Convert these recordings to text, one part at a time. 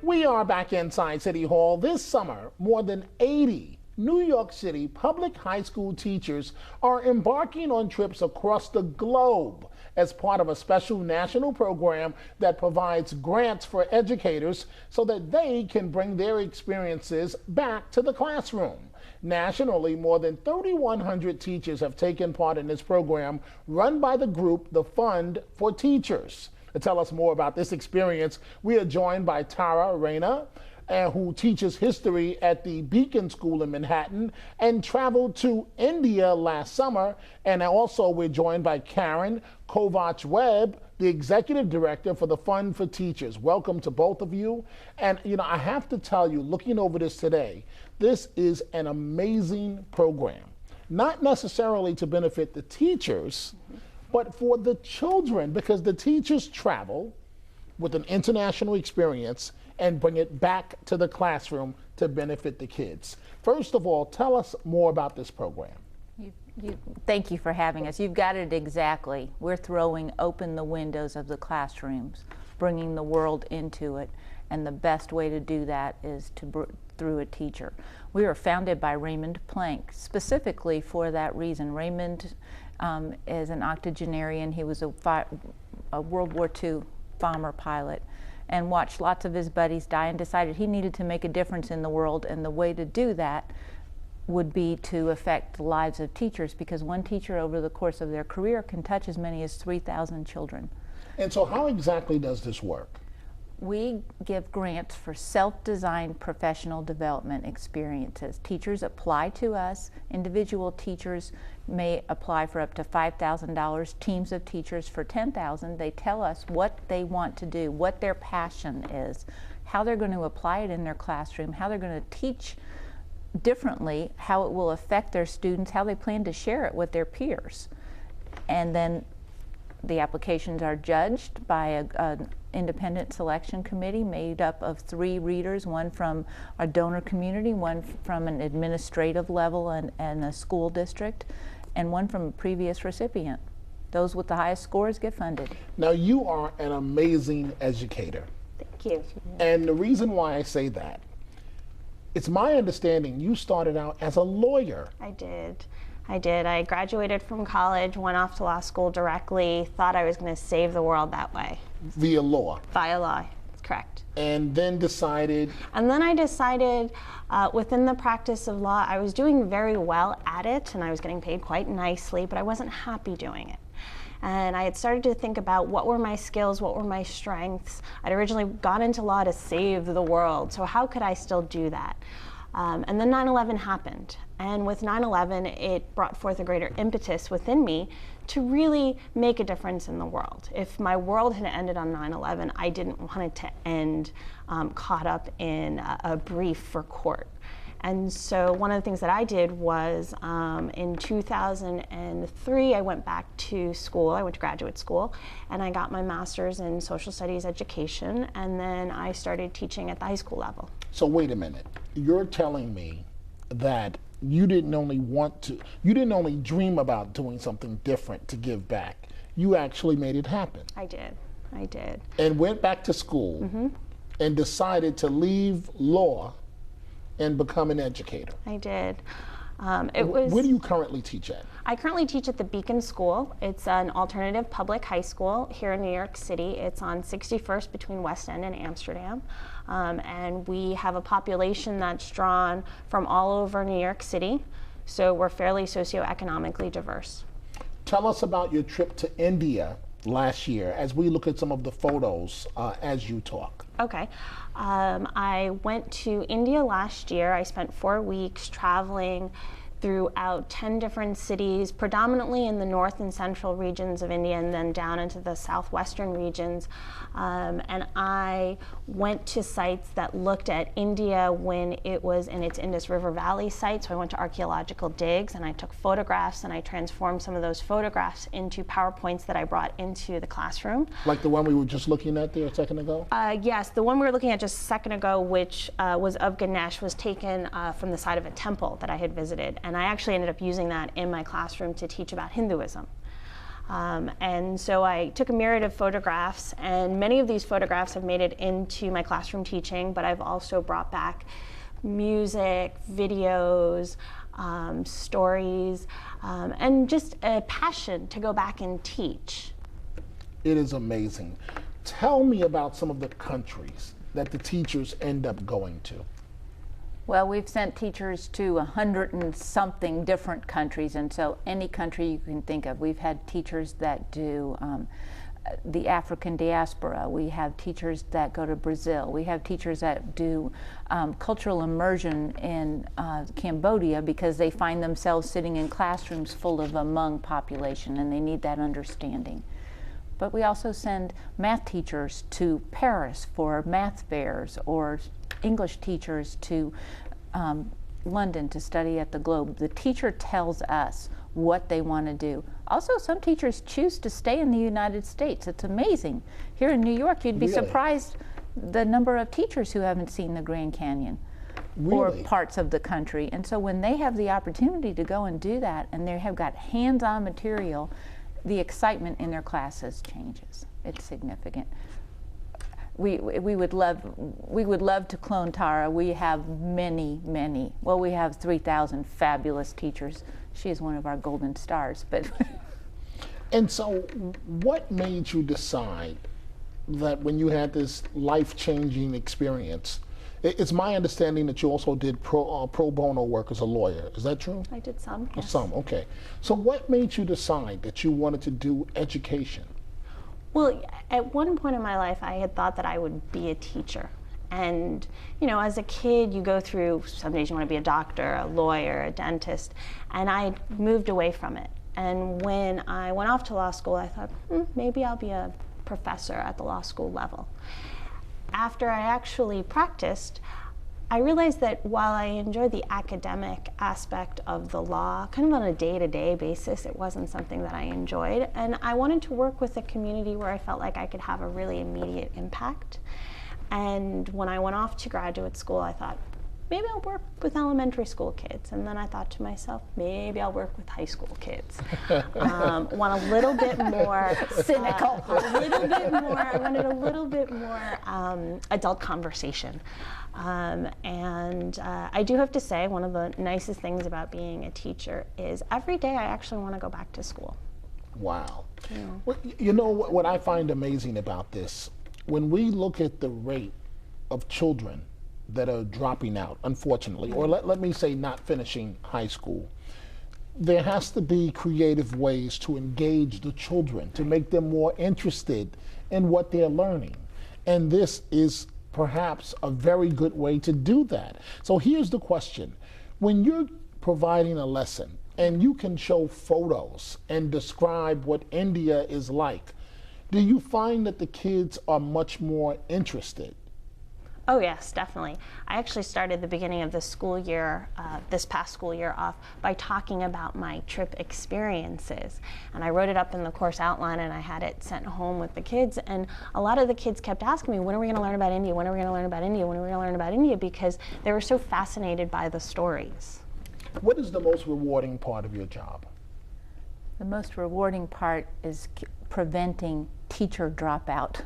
We are back inside City Hall. This summer, more than 80 New York City public high school teachers are embarking on trips across the globe as part of a special national program that provides grants for educators so that they can bring their experiences back to the classroom. Nationally, more than 3,100 teachers have taken part in this program run by the group The Fund for Teachers. To tell us more about this experience, we are joined by Tara Reyna, who teaches history at the Beacon School in Manhattan and traveled to India last summer. And also we're joined by Karen Kovach-Webb, the executive director for the Fund for Teachers. Welcome to both of you. And I have to tell you, looking over this today, this is an amazing program, not necessarily to benefit the teachers, but for the children, because the teachers travel with an international experience and bring it back to the classroom to benefit the kids. First of all, tell us more about this program. Thank you for having us. You've got it exactly. We're throwing open the windows of the classrooms, bringing the world into it, and the best way to do that is through a teacher. We were founded by Raymond Planck specifically for that reason. Raymond is an octogenarian. He was a World War II bomber pilot and watched lots of his buddies die and decided he needed to make a difference in the world, and the way to do that would be to affect the lives of teachers, because one teacher over the course of their career can touch as many as 3,000 children. And so how exactly does this work? We give grants for self-designed professional development experiences. Teachers apply to us. Individual teachers may apply for up to $5,000. Teams of teachers for $10,000. They tell us what they want to do, what their passion is, how they're going to apply it in their classroom, how they're going to teach differently, how it will affect their students, how they plan to share it with their peers. And then the applications are judged by an independent selection committee made up of 3 readers, one from a donor community, one from an administrative level and a school district, and one from a previous recipient. Those with the highest scores get funded. Now, you are an amazing educator. Thank you. And the reason why I say that, it's my understanding you started out as a lawyer. I did. I graduated from college, went off to law school directly, thought I was going to save the world that way. Via law? Via law, that's correct. And then decided? And then I decided within the practice of law, I was doing very well at it and I was getting paid quite nicely, but I wasn't happy doing it. And I had started to think about what were my skills, what were my strengths. I'd originally got into law to save the world, so how could I still do that? And then 9/11 happened. And with 9/11, it brought forth a greater impetus within me to really make a difference in the world. If my world had ended on 9/11, I didn't want it to end caught up in a brief for court. And so one of the things that I did was in 2003, I went back to school. I went to graduate school, and I got my master's in social studies education, and then I started teaching at the high school level. So wait a minute. You're telling me that you didn't only dream about doing something different to give back. You actually made it happen. I did. And went back to school and decided to leave law and become an educator. I did. Where do you currently teach at? I currently teach at the Beacon School. It's an alternative public high school here in New York City. It's on 61st between West End and Amsterdam. And we have a population that's drawn from all over New York City. So we're fairly socioeconomically diverse. Tell us about your trip to India last year as we look at some of the photos as you talk. Okay. I went to India last year. I spent 4 weeks traveling throughout 10 different cities, predominantly in the north and central regions of India, and then down into the southwestern regions. And I went to sites that looked at India when it was in its Indus River Valley site. So I went to archaeological digs and I took photographs, and I transformed some of those photographs into PowerPoints that I brought into the classroom. Like the one we were just looking at there a second ago? Yes, the one we were looking at just a second ago, which was of Ganesh, was taken from the side of a temple that I had visited. And I actually ended up using that in my classroom to teach about Hinduism. And so I took a myriad of photographs, and many of these photographs have made it into my classroom teaching, but I've also brought back music, videos, stories, and just a passion to go back and teach. It is amazing. Tell me about some of the countries that the teachers end up going to. Well, we've sent teachers to 100 and something different countries, and so any country you can think of. We've had teachers that do the African diaspora. We have teachers that go to Brazil. We have teachers that do cultural immersion in Cambodia because they find themselves sitting in classrooms full of a Hmong population and they need that understanding. But we also send math teachers to Paris for math fairs, or English teachers to London to study at the Globe. The teacher tells us what they want to do. Also, some teachers choose to stay in the United States. It's amazing. Here in New York, you'd be surprised the number of teachers who haven't seen the Grand Canyon or parts of the country. And so when they have the opportunity to go and do that, and they have got hands-on material, the excitement in their classes changes. It's significant. We would love to clone Tara. We have many. Well, we have 3,000 fabulous teachers. She is one of our golden stars. But and so, what made you decide that when you had this life-changing experience? It's my understanding that you also did pro bono work as a lawyer. Is that true? I did some. Yes. Some. Okay. So, what made you decide that you wanted to do education? Well, at one point in my life, I had thought that I would be a teacher. And, you know, as a kid, you go through, some days you want to be a doctor, a lawyer, a dentist, and I moved away from it. And when I went off to law school, I thought, maybe I'll be a professor at the law school level. After I actually practiced, I realized that while I enjoyed the academic aspect of the law, kind of on a day-to-day basis, it wasn't something that I enjoyed. And I wanted to work with a community where I felt like I could have a really immediate impact. And when I went off to graduate school, I thought, maybe I'll work with elementary school kids. And then I thought to myself, maybe I'll work with high school kids. Want a little bit more cynical, I wanted a little bit more adult conversation. And I do have to say, one of the nicest things about being a teacher is every day I actually want to go back to school. Wow. Yeah. Well, you know what I find amazing about this? When we look at the rate of children that are dropping out, unfortunately, or let me say not finishing high school, there has to be creative ways to engage the children, to make them more interested in what they're learning. And this is perhaps a very good way to do that. So here's the question. When you're providing a lesson and you can show photos and describe what India is like, do you find that the kids are much more interested? Oh yes, definitely. I actually started the beginning of this school year, this past school year off, by talking about my trip experiences. And I wrote it up in the course outline and I had it sent home with the kids. And a lot of the kids kept asking me, when are we going to learn about India? When are we going to learn about India? When are we going to learn about India? Because they were so fascinated by the stories. What is the most rewarding part of your job? The most rewarding part is preventing teacher dropout.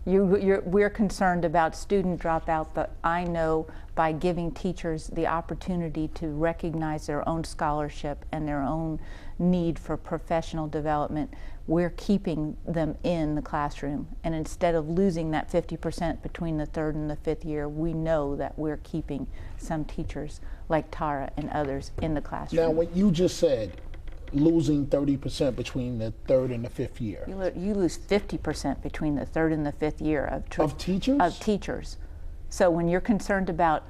We're concerned about student dropout, but I know by giving teachers the opportunity to recognize their own scholarship and their own need for professional development, we're keeping them in the classroom. And instead of losing that 50% between the 3rd and the 5th year, we know that we're keeping some teachers like Tara and others in the classroom. Now, what you just said, losing 30% between the 3rd and the 5th year. You lose 50% between the 3rd and the 5th year of teachers? Of teachers. So when you're concerned about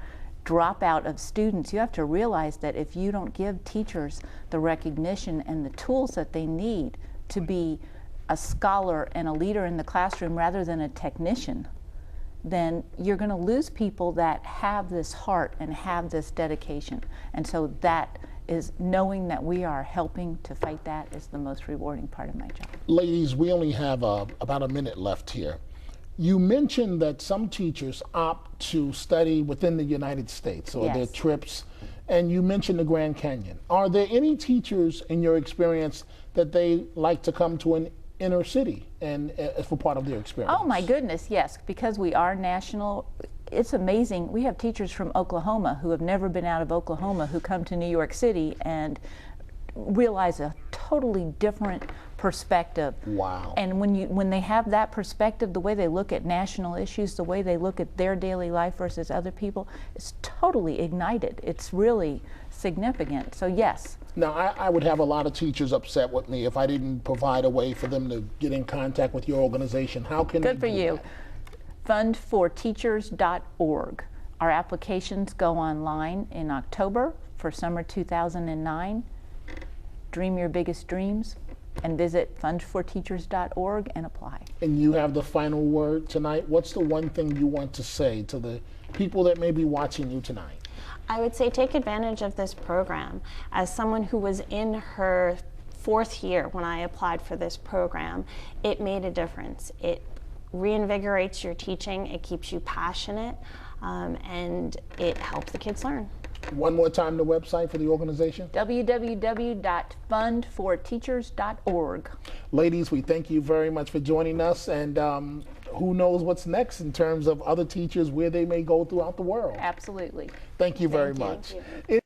dropout of students, you have to realize that if you don't give teachers the recognition and the tools that they need to be a scholar and a leader in the classroom rather than a technician, then you're going to lose people that have this heart and have this dedication. And so that is knowing that we are helping to fight that is the most rewarding part of my job. Ladies, we only have about a minute left here. You mentioned that some teachers opt to study within the United States, or yes. their trips and you mentioned the Grand Canyon. Are there any teachers in your experience that they like to come to an inner city and for part of their experience? Oh my goodness, yes, because we are national. It's amazing. We have teachers from Oklahoma who have never been out of Oklahoma who come to New York City and realize a totally different perspective. Wow. And when they have that perspective, the way they look at national issues, the way they look at their daily life versus other people, it's totally ignited. It's really significant. So yes. Now, I would have a lot of teachers upset with me if I didn't provide a way for them to get in contact with your organization. How can Good they for do you. that? Fundforteachers.org. Our applications go online in October for summer 2009. Dream your biggest dreams and visit fundforteachers.org and apply. And you have the final word tonight. What's the one thing you want to say to the people that may be watching you tonight? I would say take advantage of this program. As someone who was in her 4th year when I applied for this program, it made a difference. It reinvigorates your teaching, it keeps you passionate, and it helps the kids learn. One more time, the website for the organization? www.fundforteachers.org. Ladies, we thank you very much for joining us, and who knows what's next in terms of other teachers, where they may go throughout the world. Absolutely. Thank you very Thank much. you.